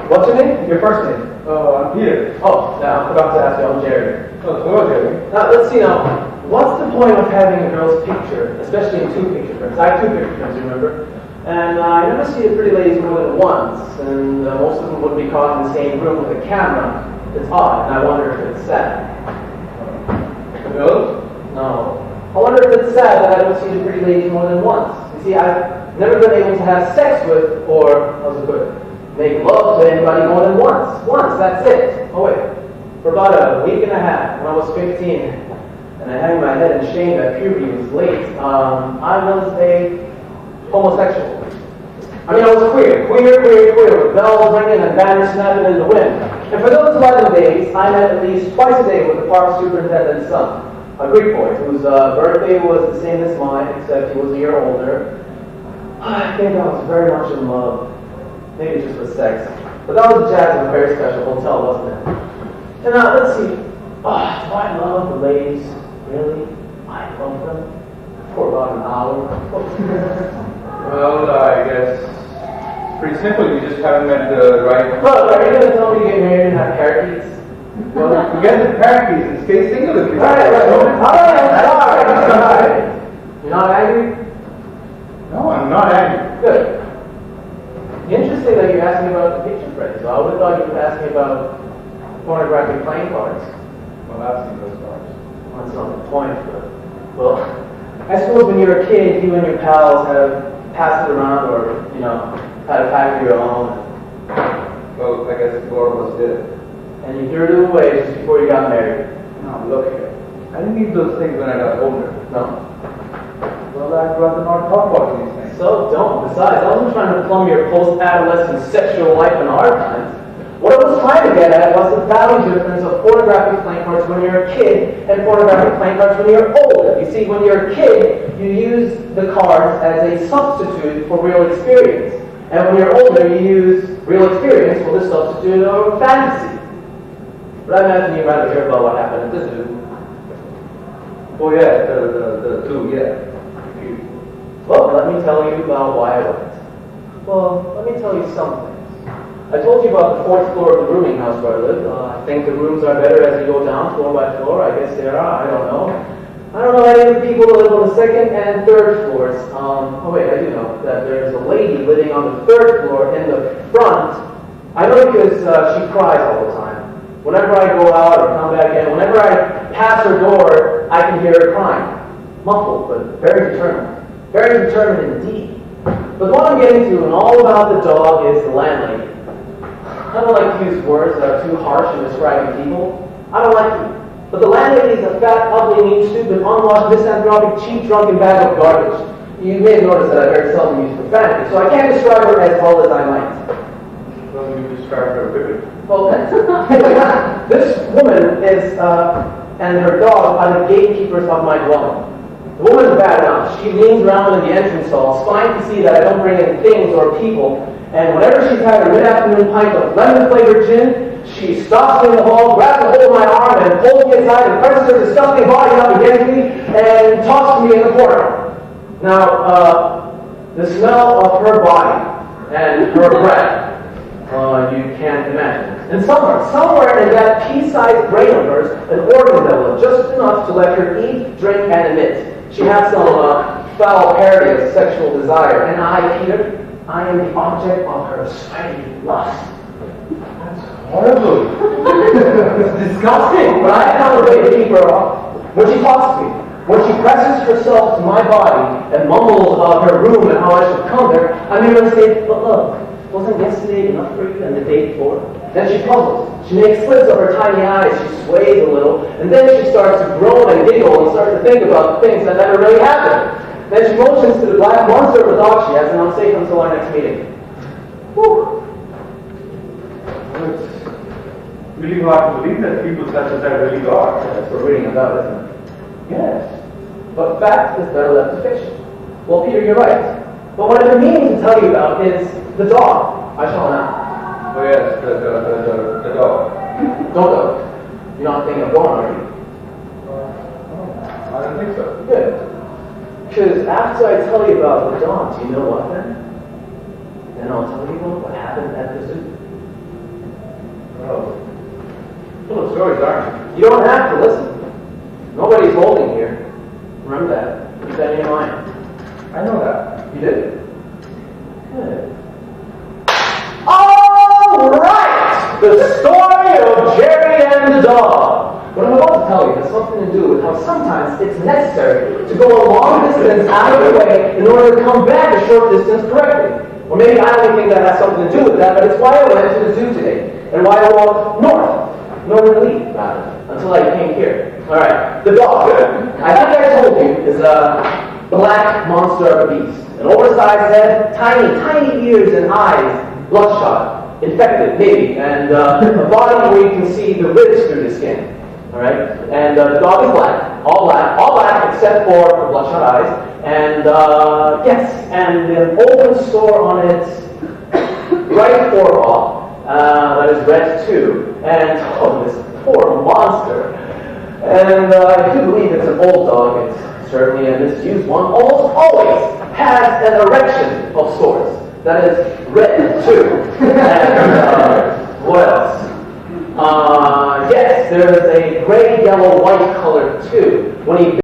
What's your name? Your first name? I'm Peter. Oh, now I forgot to ask you. I'm Jerry. Oh, hello, Jerry. Now, let's see now. What's the point of having a girl's picture, especially in two picture frames? I have two picture frames, you remember? And I never see the pretty ladies more than once, and most of them would be caught in the same room with a camera. It's odd, and I wonder if it's sad. Hello? No. I wonder if it's sad that I don't see the pretty ladies more than once. You see, I've never been able to have sex with, or, how's it put, make love to anybody more than once. Once, that's it. Oh wait, for about a week and a half, when I was 15, and I hanged my head in shame that puberty was late, I was a homosexual. I mean, I was queer, with bells ringing and banners snapping in the wind. And for those 11 days, I met at least twice a day with the park superintendent's son, a Greek boy whose birthday was the same as mine, except he was a year older. I think I was very much in love. Maybe just with sex. But that was the jazz of a very special hotel, wasn't it? And now, let's see. Do I love the ladies? Really? I love them? For about an hour. Well, I guess it's pretty simple. You just haven't met the right... Look, are you going to tell me to get married and have parakeets? Well, forget the parakeets and stay single if you want. Alright, I'm sorry. You're not angry? No, I'm not angry. Good. Interesting that you asked me about the picture frames. So I would have thought you would ask me about pornographic playing cards. Well, I've seen those cards. Well, that's not the point, but... Well, I suppose when you're a kid, you and your pals have passed it around or, had a pack of your own. Well, I guess four of us did. And you threw it away just before you got married. No, look here. I didn't need those things when I got older. No. Well, I'd rather not talk about these things. So don't. Besides, I wasn't trying to plumb your post-adolescent sexual life in our times. What I was trying to get at was the value difference of pornographic playing cards when you're a kid and pornographic playing cards when you're older. You see, when you're a kid, you use the cards as a substitute for real experience. And when you're older, you use real experience for the substitute of fantasy. But I imagine you'd rather hear about what happened at the zoo. Oh, yeah, the two, yeah. Well, let me tell you about why I went. Well, let me tell you something. I told you about the fourth floor of the rooming house where I live. I think the rooms are better as you go down floor by floor. I guess they are. I don't know. I don't know any of the people that live on the second and third floors. Oh wait, I do know that there's a lady living on the third floor in the front. I know because she cries all the time. Whenever I go out or come back in, whenever I pass her door, I can hear her crying. Muffled, but very determined. Very determined indeed. But what I'm getting to and all about the dog is the landlady. I don't like to use words that are too harsh in describing people. I don't like to. But the landlady is a fat, ugly, mean, stupid, unwashed, misanthropic, cheap, drunken bag of garbage. You may have noticed that I very seldom use profanity, so I can't describe her as well as I might. Well, you described her vividly. Well, this woman is, and her dog are the gatekeepers of my dwelling. The woman's bad enough. She leans around in the entrance hall, spying to see that I don't bring in things or people. And whenever she's had a mid-afternoon pint of lemon-flavored gin, she stops me in the hall, grabs a hold of my arm, and pulls me aside and presses her disgusting body up against me and tosses me in the corner. Now, the smell of her body and her breath, you can't imagine. And somewhere in that pea-sized brain of hers, an organ that was just enough to let her eat, drink, and emit. She has some foul parody of sexual desire. And I, Peter, I am the object of her sweaty lust. That's horrible. It's disgusting, but I found a way to keep her off. When she talks to me, when she presses herself to my body and mumbles about her room and how I should come there, I'm able to say, but look, wasn't yesterday enough for you and the day before? Then she puzzles. She makes slits of her tiny eyes. She sways a little. And then she starts to groan and giggle and start to think about things that never really happened. Then she motions to the black monster of a dog she has, and I'm safe until our next meeting. Whew. It's really hard to believe that people such as that really are. That's what we're reading about, isn't it? Yes. But fact is better left to fiction. Well, Peter, you're right. But what I've been meaning to tell you about is the dog. I shall now. Oh yes, the dog. Don't go. You're not thinking of going, are you? I don't think so. Good. Because after I tell you about the dog, do you know what then? Then I'll tell you about what happened at the zoo. stories, aren't You don't have to listen. Nobody's holding here. Remember that. Keep that in your mind. you? I know that. You did? Good. All right! The story of Jerry and the dog. What I'm about to tell you has something to do with how sometimes it's necessary to go a long distance out of the way in order to come back a short distance correctly. Or maybe I don't think that has something to do with that, but it's why I went to the zoo today, and why I walked northerly, rather, until I came here. Alright, the dog, I think I told you, is a black monster of a beast. An oversized head, tiny ears and eyes, bloodshot, infected, maybe, and a body where you can see the ribs through the skin. Alright? And the dog is all black except for the bloodshot eyes. And yes, and an open sore on its right forepaw that is red too. And oh, this poor monster. And I do believe it's an old dog. It's certainly a misused one. Almost always has an erection of sorts that is red too. And what else? Yes, there is a gray, yellow, white color too. When he